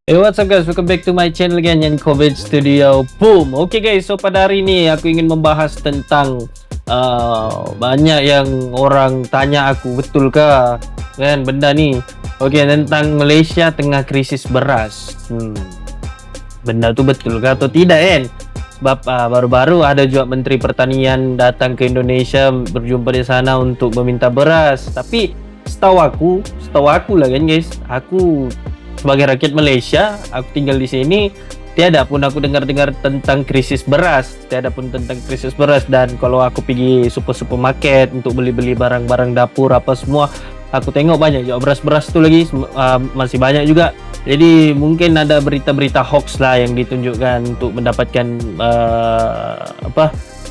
Hey, what's up guys, welcome back to my channel again, Yan COVID Studio. Boom. Oke guys, so pada hari ini aku ingin membahas tentang banyak yang orang tanya aku, betulkah kan benda nih? Oke, tentang Malaysia tengah krisis beras. Benda tu betulkah atau tidak kan? Sebab baru-baru ada juga Menteri Pertanian datang ke Indonesia, berjumpa di sana untuk meminta beras. Tapi setahu aku lah kan guys, aku sebagai rakyat Malaysia, aku tinggal di sini, tiada pun aku dengar-dengar tentang krisis beras, dan kalau aku pergi supermarket untuk beli-beli barang-barang dapur apa semua, aku tengok banyak juga beras-beras tu lagi, masih banyak juga. Jadi mungkin ada berita-berita hoax lah yang ditunjukkan untuk mendapatkan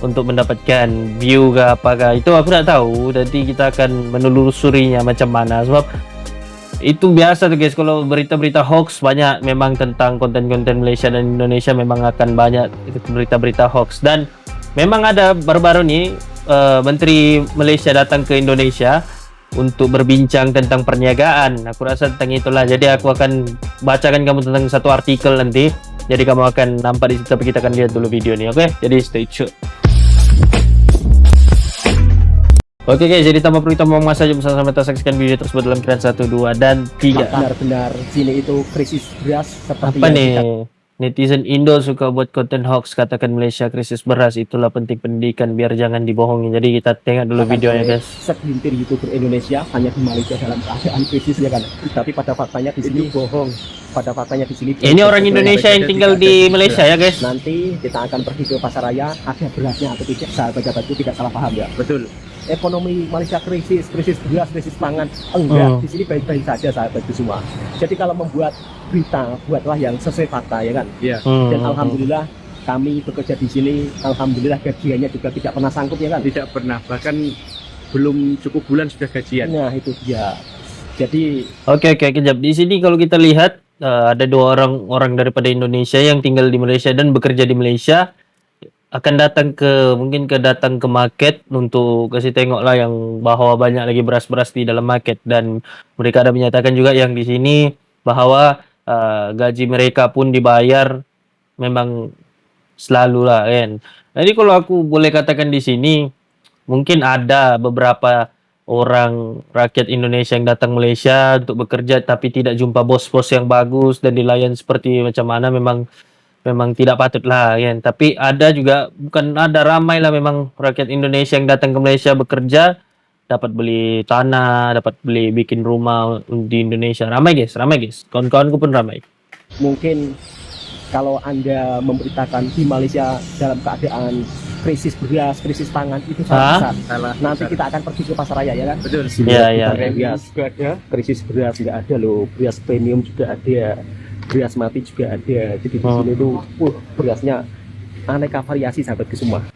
untuk mendapatkan view ke apakah itu, aku tak tahu. Nanti kita akan menelusurinya macam mana, sebab itu biasa tuh guys, kalau berita-berita hoax banyak memang tentang konten-konten Malaysia dan Indonesia, memang akan banyak berita-berita hoax. Dan memang ada baru-baru nih Menteri Malaysia datang ke Indonesia untuk berbincang tentang perniagaan. Aku rasa tentang itulah. Jadi aku akan bacakan kamu tentang satu artikel nanti. Jadi kamu akan nampak di situ, tapi kita akan lihat dulu video ini, oke? Jadi stay tune. Oke guys, jadi tanpa perlu kita ngomong masa aja, bersama-sama kita saksikan video tersebut dalam keadaan 1, 2, dan 3. Benar-benar sini itu krisis beras seperti Apa yang nih? kita... Netizen Indo suka buat konten hoax, katakan Malaysia krisis beras, itulah penting pendidikan biar jangan dibohongi. Jadi kita tengok dulu videonya guys. Segelintir YouTuber Indonesia hanya di Malaysia dalam keadaan krisis ya kan. Tapi pada faktanya di sini bohong. Pada faktanya di sini. Ini orang Indonesia yang tinggal di Malaysia ya guys. Nanti kita akan pergi ke pasar raya, ada berasnya atau tidak, sahabat-sahabatku tidak salah paham ya. Betul. Ekonomi Malaysia krisis beras, krisis pangan, enggak. Di sini baik-baik saja sahabatku semua. Jadi kalau membuat berita, buatlah yang sesuai fakta ya kan. Iya. Dan alhamdulillah kami bekerja di sini, alhamdulillah gajiannya juga tidak pernah sangkut ya kan. Tidak pernah, bahkan belum cukup bulan sudah gajian. Nah itu dia. Jadi Oke, kejap. Di sini kalau kita lihat ada dua orang daripada Indonesia yang tinggal di Malaysia dan bekerja di Malaysia, akan datang ke market untuk kasih tengok lah yang bahwa banyak lagi beras-beras di dalam market. Dan mereka ada menyatakan juga yang di sini bahwa gaji mereka pun dibayar memang selalu lah kan. Jadi kalau aku boleh katakan di sini, mungkin ada beberapa orang rakyat Indonesia yang datang Malaysia untuk bekerja tapi tidak jumpa bos-bos yang bagus dan dilayan seperti macam mana, memang tidak patut lah kan. Tapi ada juga, bukan ada, ramai lah memang rakyat Indonesia yang datang ke Malaysia bekerja, dapat beli tanah, dapat beli bikin rumah di Indonesia. Ramai guys, kawan-kawanku pun ramai. mungkin kalau Anda memberitakan di Malaysia dalam keadaan krisis beras, krisis pangan, itu salah besar. Salah. Nanti kita akan pergi ke pasar raya ya kan. Betul. Iya. Beras juga ada, krisis beras juga ada loh, beras premium juga ada, beras mati juga ada. Jadi di sini tuh berasnya aneka variasi sahabatku semua.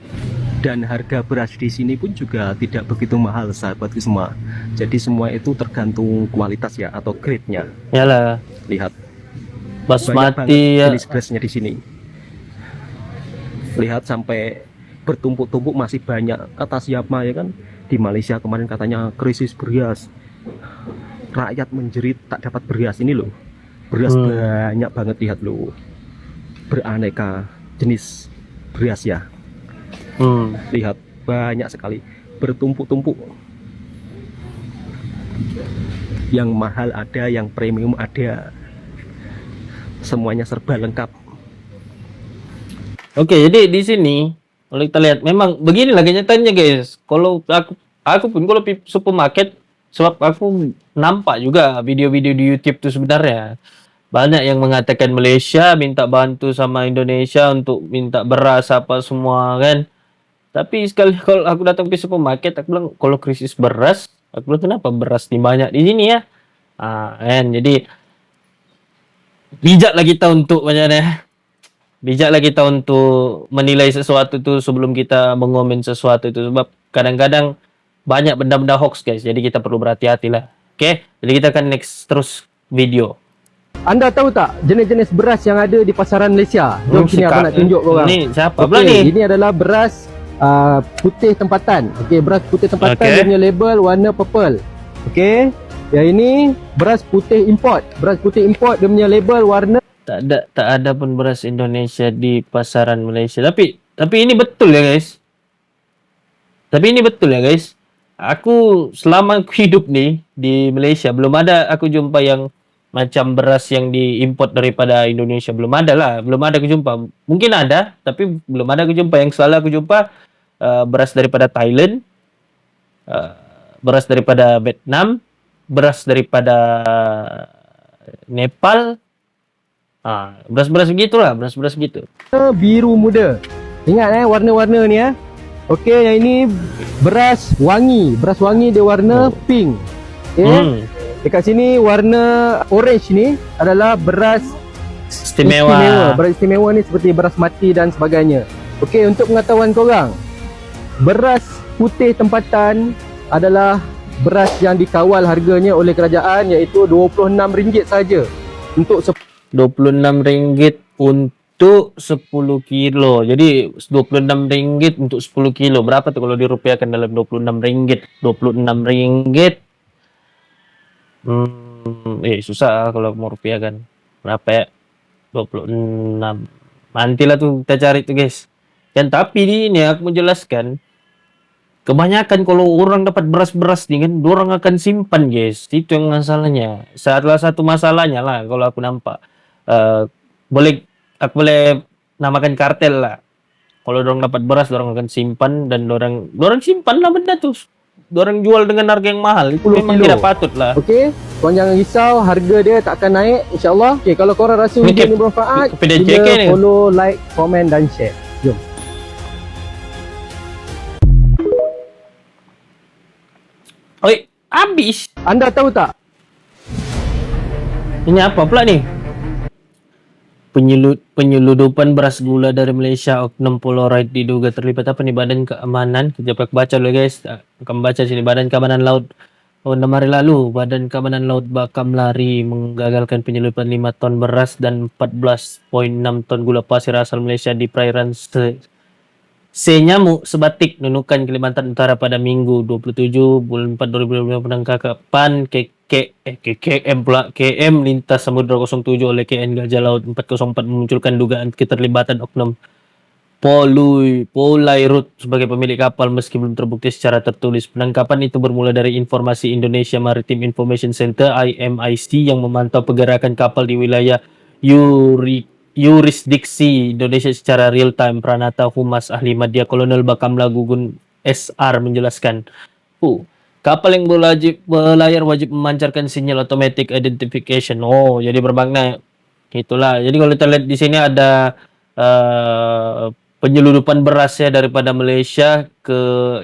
Dan harga beras di sini pun juga tidak begitu mahal sahabatku semua. Jadi semua itu tergantung kualitas ya, atau grade-nya. Yalah, Lihat basmati ya. jenis berasnya di sini. Lihat sampai bertumpuk-tumpuk masih banyak. Kata siapa ya kan, di Malaysia kemarin katanya krisis beras, rakyat menjerit tak dapat beras. Ini loh, beras banyak banget, lihat loh, beraneka jenis beras ya. Lihat banyak sekali, bertumpuk-tumpuk. Yang mahal ada, yang premium ada, semuanya serba lengkap. Oke, jadi di sini kalau kita lihat memang beginilah kenyataannya guys. Kalau aku pun kalau pergi supermarket, sebab aku nampak juga video-video di YouTube tuh sebenarnya banyak yang mengatakan Malaysia minta bantu sama Indonesia untuk minta beras apa semua kan. Tapi sekali kalau aku datang ke supermarket, aku bilang kalau krisis beras, aku bilang kenapa beras ini banyak di sini ya? Kan jadi bijaklah kita untuk menilai sesuatu itu sebelum kita mengomen sesuatu itu, sebab kadang-kadang banyak benda-benda hoax guys. Jadi kita perlu berhati-hati lah. Oke, jadi kita akan next terus video. Anda tahu tak jenis-jenis beras yang ada di pasaran Malaysia? Jom sini aku nak tunjuk korang. Ni siapa Okey, pula ni? ini adalah beras putih tempatan. Okey, beras putih tempatan, Okey. dia punya label warna purple. Okey. Yang ini beras putih import. Beras putih import dia punya label warna. Tak ada pun beras Indonesia di pasaran Malaysia. Tapi ini betul ya guys. Tapi ini betul ya guys. Aku selama aku hidup nih di Malaysia belum ada aku jumpa yang macam beras yang diimport daripada Indonesia. Belum ada lah, belum ada aku jumpa. Mungkin ada, tapi belum ada aku jumpa. Yang selalu aku jumpa beras daripada Thailand, beras daripada Vietnam, beras daripada Nepal. Beras-beras begitulah, beras-beras begitu. Biru muda. Ingat warna-warna ni Okey, yang ini beras wangi. Beras wangi dia warna pink. Okey. Dekat sini warna orange ni adalah beras Istimewa. Beras istimewa ni seperti beras mati dan sebagainya. Okey, untuk pengetahuan korang, beras putih tempatan adalah beras yang dikawal harganya oleh kerajaan, iaitu RM26 saja untuk RM26 untuk 10 kilo. Jadi RM26 untuk 10 kilo. Berapa tuh kalau dirupiahkan dalam RM26? RM26. Susah kalau mau rupiahkan. Berapa ya? 26. Nantilah tuh kita cari tuh guys. Dan tapi ini aku menjelaskan, kebanyakan kalau orang dapat beras-beras nih kan, orang akan simpan guys. Itu yang masalahnya. Salah satu masalahnya lah kalau aku nampak. Aku boleh namakan kartel lah. Kalau orang dapat beras, orang akan simpan dan orang simpan lah benda tuh. Orang jual dengan harga yang mahal. Itu memang tidak patut lah. Okey, korang jangan risau, harga dia tak akan naik insya-Allah. Okey, kalau korang rasa video ni bermanfaat, sila follow, like, komen dan share. Jom. Oi, habis. Anda tahu tak? Ini apa pula nih? Penyeludupan beras gula dari Malaysia, oknum Polaroid diduga terlibat apa nih? Badan Keamanan. Kejap aku baca dulu guys. Akan baca sini. Badan Keamanan Laut. 6 hari lalu, Badan Keamanan Laut Bakamlari menggagalkan penyeludupan 5 ton beras dan 14,6 ton gula pasir asal Malaysia di perairan Senyamuk Sebatik, Nunukan, Kalimantan Utara pada Minggu 27 bulan 4 2025. Penangkapan KM lintas Samudra 07 oleh KN Gajah Laut 404 memunculkan dugaan keterlibatan oknum Polairut sebagai pemilik kapal meski belum terbukti secara tertulis. Penangkapan itu bermula dari informasi Indonesia Maritime Information Center IMIC yang memantau pergerakan kapal di wilayah yurisdiksi Indonesia secara real time. Pranata Humas Ahli Media Kolonel Bakamla Gugun SR menjelaskan, kapal yang berlayar wajib memancarkan sinyal automatic identification. Jadi bermakna itulah. Jadi kalau kita lihat di sini ada penyeludupan beras ya daripada Malaysia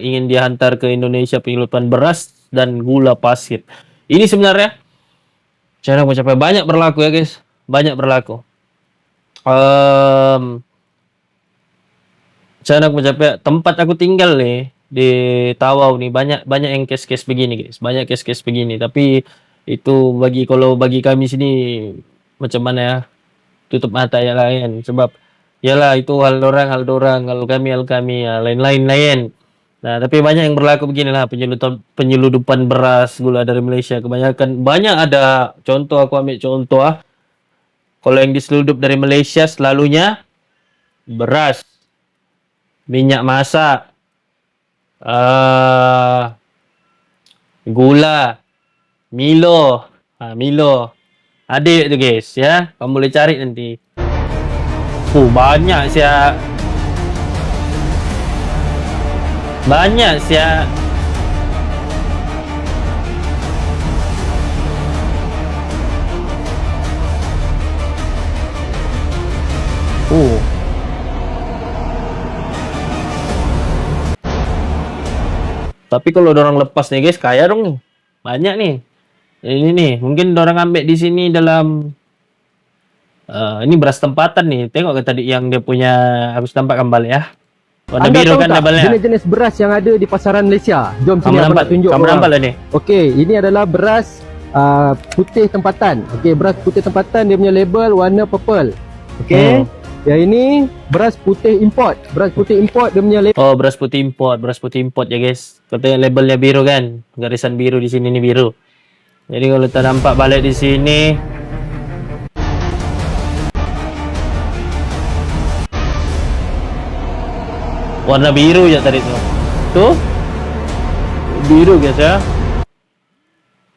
ingin dihantar ke Indonesia, penyeludupan beras dan gula pasir. Ini sebenarnya cara mencapai banyak berlaku ya guys, banyak berlaku. Cara mencapai tempat aku tinggal nih di Tawau nih banyak yang case-case begini guys, banyak case-case begini. Tapi itu kalau bagi kami sini macam mana ya, tutup mata ya lain sebab yalah itu hal orang, kalau kami ya lain. Nah, tapi banyak yang berlaku beginilah, penyeludupan beras gula dari Malaysia. Kebanyakan banyak ada contoh, aku ambil contoh kalau yang diseludup dari Malaysia selalunya beras, minyak masak, gula, Milo. Milo. Adik tu guys ya. Kamu boleh cari nanti. Banyak sia. Banyak sia. Tapi kalau orang lepas nih guys, kaya dong nih. Banyak nih. Ini nih, mungkin orang ambil di sini dalam ini beras tempatan nih. Tengok ke tadi yang dia punya, aku tampakkan balik ya. Warna Anda biru tahu kan tak labelnya. jenis-jenis beras yang ada di pasaran Malaysia? Jom sini aku nak tunjuk Kamu nampak lah ni. Okey, ini adalah beras putih tempatan. Okey, beras putih tempatan dia punya label warna purple. Okey. Yang ini beras putih import. Beras putih import dia punya label. Beras putih import ya guys. Kau tengok labelnya biru kan? Garisan biru di sini ni biru. Jadi kalau tak nampak balik di sini, warna biru ya tadi tuh. Tuh, biru guys ya.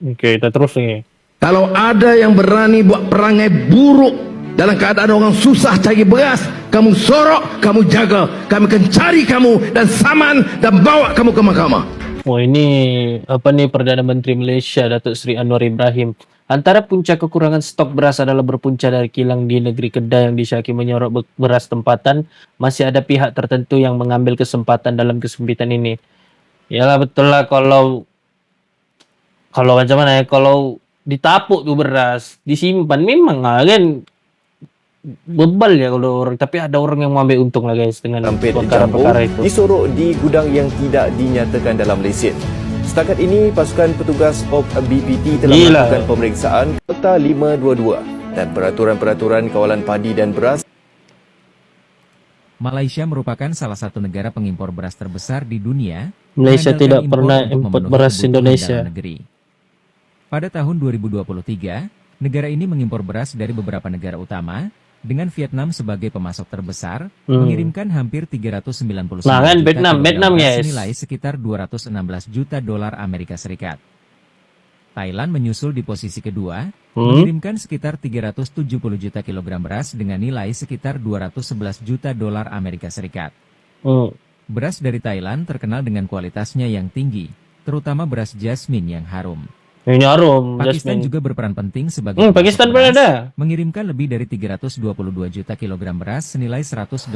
Oke, kita terus nih. Kalau ada yang berani buat perangai buruk dalam keadaan orang susah cari beras, kamu sorok, kamu jaga, kami akan cari kamu dan saman dan bawa kamu ke mahkamah. Oh ini apa nih Perdana Menteri Malaysia Datuk Seri Anwar Ibrahim. Antara punca kekurangan stok beras adalah berpunca dari kilang di negeri Kedah yang disyaki menyorok beras tempatan. Masih ada pihak tertentu yang mengambil kesempatan dalam kesempitan ini. Yalah betul lah kalau macam mana ya, kalau ditapuk tuh beras, disimpan memang lah kan bebal ya kalau orang, tapi ada orang yang mengambil untung lah guys dengan Rampit perkara-perkara Jambu itu. disorok di gudang yang tidak dinyatakan dalam lesen. Setakat ini, pasukan petugas OP BPT telah Gila. melakukan pemeriksaan Peta 522 dan peraturan-peraturan kawalan padi dan beras. Malaysia merupakan salah satu negara pengimpor beras terbesar di dunia. Malaysia mengandalkan tidak impor pernah untuk import memenuhi beras kebutuhan Indonesia. dalam negeri. Pada tahun 2023, negara ini mengimpor beras dari beberapa negara utama, dengan Vietnam sebagai pemasok terbesar, mengirimkan hampir 399 Nah kan juta Vietnam kilogram beras guys. senilai sekitar 216 juta dolar Amerika Serikat. Thailand menyusul di posisi kedua, mengirimkan sekitar 370 juta kilogram beras dengan nilai sekitar 211 juta dolar Amerika Serikat. Beras dari Thailand terkenal dengan kualitasnya yang tinggi, terutama beras jasmine yang harum. Ini harum, Pakistan Jasmine. juga berperan penting sebagai Pakistan pemasok beras, berada. mengirimkan lebih dari 322 juta kilogram beras senilai 186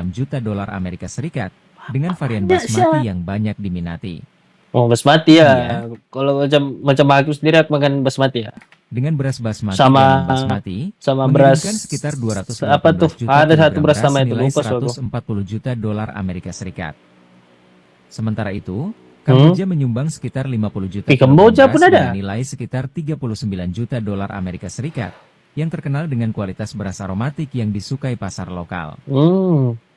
juta dolar Amerika Serikat dengan varian basmati yang banyak diminati. Oh basmati ya. Iya. Kalau macam aku sendiri aku makan basmati ya. Dengan beras basmati Sama- dan basmati, sama beras mengirimkan sekitar 218 apa tuh? juta Ada satu kilogram beras sama itu, senilai lupa soalnya. 140 juta dolar Amerika Serikat. Sementara itu, Kamboja menyumbang sekitar 50 juta Di Kamboja kilogram pun beras ada. dengan nilai sekitar 39 juta dolar Amerika Serikat, yang terkenal dengan kualitas beras aromatik yang disukai pasar lokal.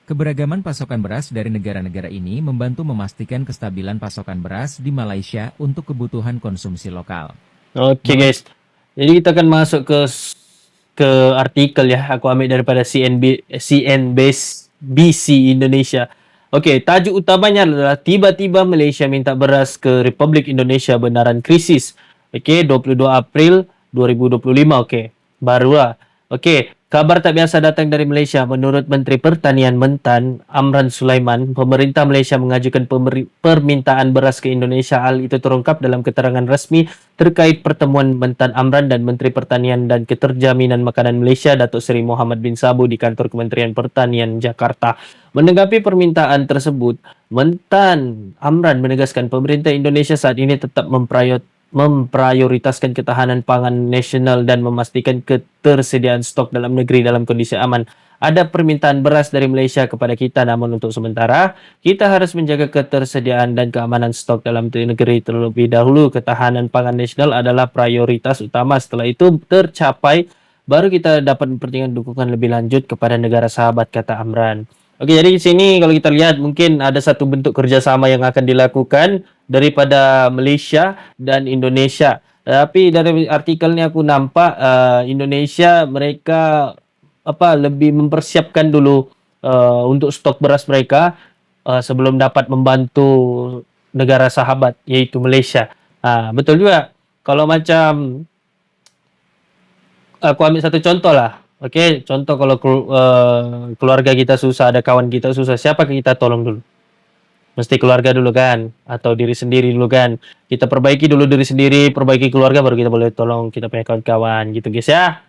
Keberagaman pasokan beras dari negara-negara ini membantu memastikan kestabilan pasokan beras di Malaysia untuk kebutuhan konsumsi lokal. Oke guys. Jadi kita akan masuk ke artikel ya. Aku ambil daripada CNBC Indonesia. Oke, tajuk utamanya adalah tiba-tiba Malaysia minta beras ke Republik Indonesia benaran krisis. Oke, 22 April 2025. Oke, barulah. Oke, kabar tak biasa datang dari Malaysia. Menurut Menteri Pertanian Mentan, Amran Sulaiman, pemerintah Malaysia mengajukan permintaan beras ke Indonesia. Hal itu terungkap dalam keterangan resmi terkait pertemuan Mentan Amran dan Menteri Pertanian dan Keterjaminan Makanan Malaysia, Datuk Seri Mohamad bin Sabu di kantor Kementerian Pertanian Jakarta. Menanggapi permintaan tersebut, Mentan Amran menegaskan pemerintah Indonesia saat ini tetap memprioritaskan ketahanan pangan nasional dan memastikan ketersediaan stok dalam negeri dalam kondisi aman. Ada permintaan beras dari Malaysia kepada kita, namun untuk sementara kita harus menjaga ketersediaan dan keamanan stok dalam negeri terlebih dahulu. Ketahanan pangan nasional adalah prioritas utama. Setelah itu tercapai, baru kita dapat mempertimbangkan dukungan lebih lanjut kepada negara sahabat, kata Amran. Oke, jadi di sini kalau kita lihat mungkin ada satu bentuk kerjasama yang akan dilakukan daripada Malaysia dan Indonesia. Tapi dari artikel ini aku nampak Indonesia mereka lebih mempersiapkan dulu untuk stok beras mereka sebelum dapat membantu negara sahabat yaitu Malaysia. Betul juga. Kalau macam aku ambil satu contoh lah. Oke, contoh kalau keluarga kita susah, ada kawan kita susah, siapa kita tolong dulu? Mesti keluarga dulu kan, atau diri sendiri dulu kan. Kita perbaiki dulu diri sendiri, perbaiki keluarga, baru kita boleh tolong kita punya kawan-kawan gitu guys ya.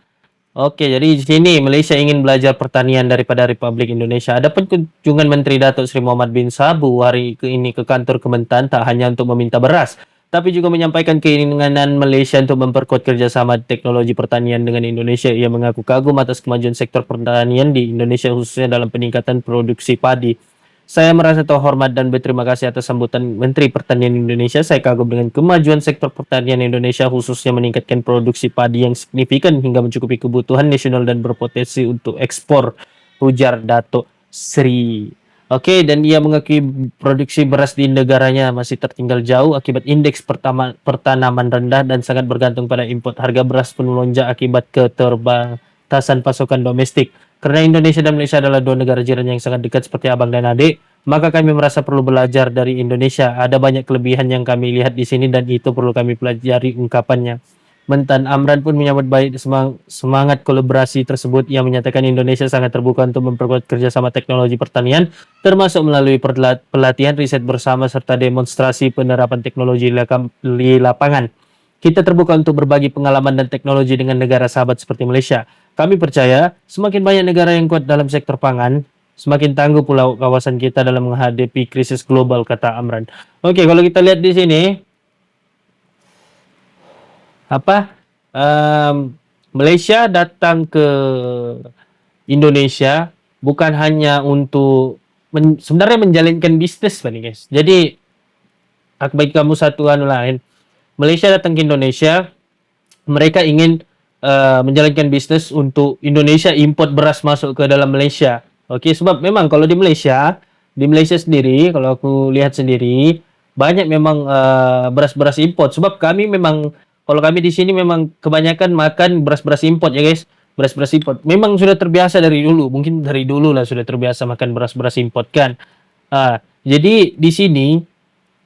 Oke, jadi di sini Malaysia ingin belajar pertanian daripada Republik Indonesia. Ada kunjungan Menteri Datuk Seri Mohamad bin Sabu hari ini ke kantor Kementan tak hanya untuk meminta beras, tapi juga menyampaikan keinginan Malaysia untuk memperkuat kerjasama teknologi pertanian dengan Indonesia. Ia mengaku kagum atas kemajuan sektor pertanian di Indonesia khususnya dalam peningkatan produksi padi. Saya merasa terhormat dan berterima kasih atas sambutan Menteri Pertanian Indonesia. Saya kagum dengan kemajuan sektor pertanian Indonesia khususnya meningkatkan produksi padi yang signifikan hingga mencukupi kebutuhan nasional dan berpotensi untuk ekspor, ujar Datuk Seri. Oke, dan ia mengakui produksi beras di negaranya masih tertinggal jauh akibat indeks pertanaman rendah dan sangat bergantung pada import. Harga beras pun melonjak akibat keterbatasan pasokan domestik. Karena Indonesia dan Malaysia adalah dua negara jiran yang sangat dekat seperti abang dan adik, maka kami merasa perlu belajar dari Indonesia. Ada banyak kelebihan yang kami lihat di sini dan itu perlu kami pelajari, ungkapannya. Mentan Amran pun menyambut baik semangat kolaborasi tersebut. Ia menyatakan Indonesia sangat terbuka untuk memperkuat kerjasama teknologi pertanian, termasuk melalui pelatihan riset bersama serta demonstrasi penerapan teknologi di lapangan. Kita terbuka untuk berbagi pengalaman dan teknologi dengan negara sahabat seperti Malaysia. Kami percaya semakin banyak negara yang kuat dalam sektor pangan, semakin tangguh pula kawasan kita dalam menghadapi krisis global, kata Amran. Oke, kalau kita lihat di sini, Malaysia datang ke Indonesia bukan hanya untuk sebenarnya menjalankan bisnis, nih guys. Jadi aku bagi kamu satu lain. Malaysia datang ke Indonesia, mereka ingin menjalankan bisnis untuk Indonesia import beras masuk ke dalam Malaysia. Oke, sebab memang kalau di Malaysia sendiri, kalau aku lihat sendiri, banyak memang beras-beras import. Sebab kalau kami di sini memang kebanyakan makan beras-beras import ya guys. Beras-beras import. Memang sudah terbiasa dari dulu. Mungkin dari dulu lah sudah terbiasa makan beras-beras import kan. Jadi di sini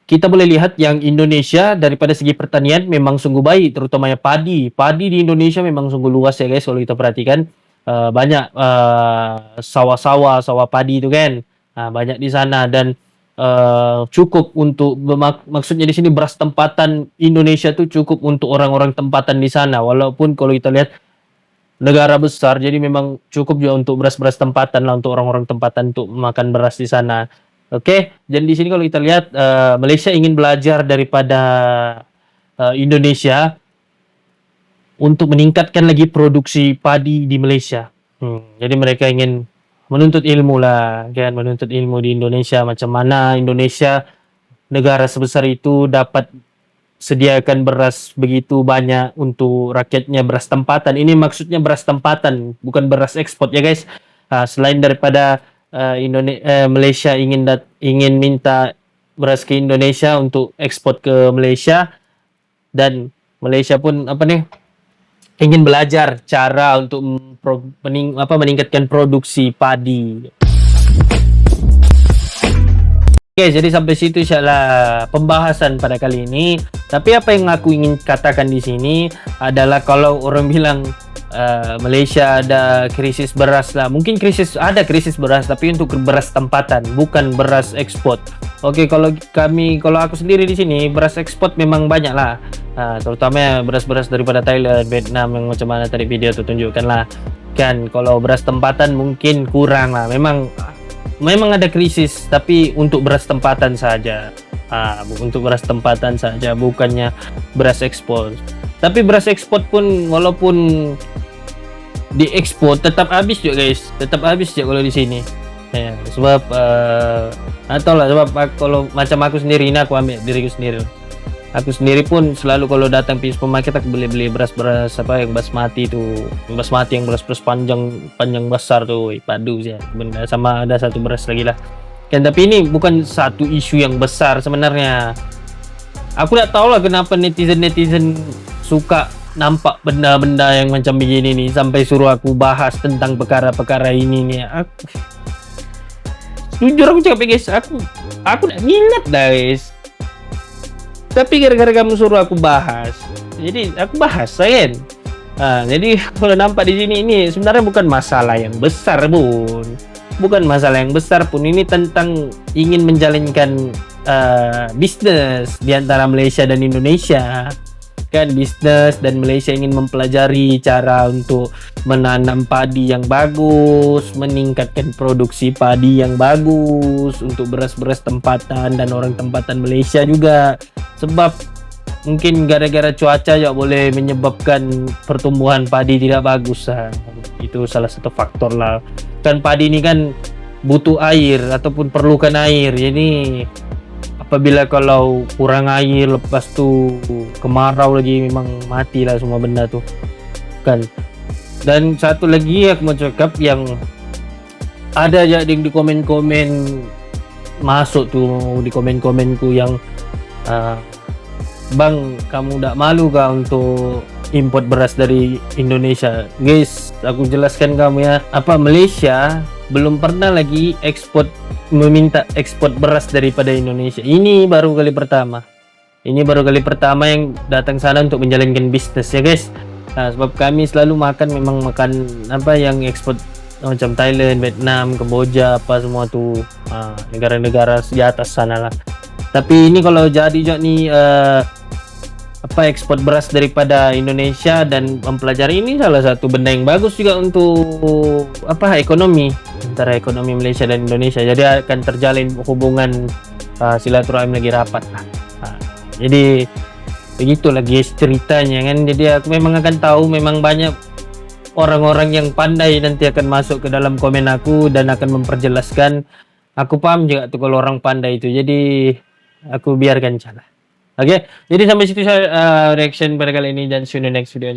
kita boleh lihat yang Indonesia daripada segi pertanian memang sungguh baik. Terutamanya padi. Padi di Indonesia memang sungguh luas ya guys kalau kita perhatikan. Banyak sawah padi itu kan. Banyak di sana dan cukup untuk maksudnya di sini beras tempatan Indonesia tuh cukup untuk orang-orang tempatan di sana, walaupun kalau kita lihat negara besar jadi memang cukup juga untuk beras-beras tempatan lah untuk orang-orang tempatan untuk makan beras di sana. Oke, jadi di sini kalau kita lihat Malaysia ingin belajar daripada Indonesia untuk meningkatkan lagi produksi padi di Malaysia. Jadi mereka ingin menuntut ilmu lah, kan, menuntut ilmu di Indonesia, macam mana Indonesia negara sebesar itu dapat sediakan beras begitu banyak untuk rakyatnya, beras tempatan. Ini maksudnya beras tempatan, bukan beras ekspor ya guys. Selain daripada Malaysia ingin minta beras ke Indonesia untuk ekspor ke Malaysia, dan Malaysia pun ingin belajar cara untuk meningkatkan produksi padi. Oke, jadi sampai situ insyaallah pembahasan pada kali ini. Tapi apa yang aku ingin katakan di sini adalah kalau orang bilang Malaysia ada krisis beras lah. Mungkin ada krisis beras, tapi untuk beras tempatan, bukan beras ekspor. Oke, kalau aku sendiri di sini beras ekspor memang banyak lah. Terutama beras-beras daripada Thailand, Vietnam yang macam mana tadi video tu tunjukkan lah. Kan kalau beras tempatan mungkin kurang lah. Memang ada krisis, tapi untuk beras tempatan saja. Untuk beras tempatan saja, bukannya beras ekspor. Tapi beras ekspor pun walaupun diekspor tetap habis juga guys, tetap habis juga kalau di sini. Ya, sebab atau lah sebab kalau macam aku sendiri ini aku ambil diriku sendiri. Aku sendiri pun selalu kalau datang ke supermarket aku beli beras-beras yang basmati itu, basmati yang beras panjang besar tuh, padu sih. Benda sama ada satu beras lagi lah. Kan tapi ini bukan satu isu yang besar sebenarnya. Aku tak tahu lah kenapa netizen suka nampak benda-benda yang macam begini nih sampai suruh aku bahas tentang perkara-perkara ini nih. Jujur aku cakap guys, aku tak minat dah guys. Tapi gara-gara kamu suruh aku bahas, jadi aku bahas kan. Jadi kalau nampak di sini ini sebenarnya bukan masalah yang besar pun. Bukan masalah yang besar pun, ini tentang ingin menjalankan bisnis di antara Malaysia dan Indonesia. Kan bisnis, dan Malaysia ingin mempelajari cara untuk menanam padi yang bagus, meningkatkan produksi padi yang bagus untuk beras-beras tempatan dan orang tempatan Malaysia juga. Sebab mungkin gara-gara cuaca juga boleh menyebabkan pertumbuhan padi tidak bagus. Itu salah satu faktor lah. Kan padi ini kan butuh air ataupun perlukan air. Jadi apabila kalau kurang air, lepas tu kemarau lagi, memang matilah semua benda tu kan. Dan satu lagi aku mau cakap yang ada aja di komen-komen masuk tuh di komen-komenku yang Bang, kamu tidak malu kah untuk import beras dari Indonesia? Guys, aku jelaskan kamu ya. Malaysia belum pernah lagi meminta ekspor beras daripada Indonesia. Ini baru kali pertama. Ini baru kali pertama yang datang sana untuk menjalankan bisnis ya guys. Nah, sebab kami selalu memang makan yang ekspor macam Thailand, Vietnam, Kamboja, apa semua tuh negara-negara di atas sana lah. Tapi ini kalau jadi juga nih ekspor beras daripada Indonesia dan mempelajari, ini salah satu benda yang bagus juga untuk ekonomi antara ekonomi Malaysia dan Indonesia. Jadi akan terjalin hubungan silaturahim lagi rapat lah. Jadi begitulah guys ceritanya kan. Jadi aku memang akan tahu memang banyak orang-orang yang pandai nanti akan masuk ke dalam komen aku dan akan memperjelaskan. Aku paham juga tuh kalau orang pandai itu. Jadi aku biarkan salah. Oke, jadi sampai situ saya reaction pada kali ini dan see you in the next video.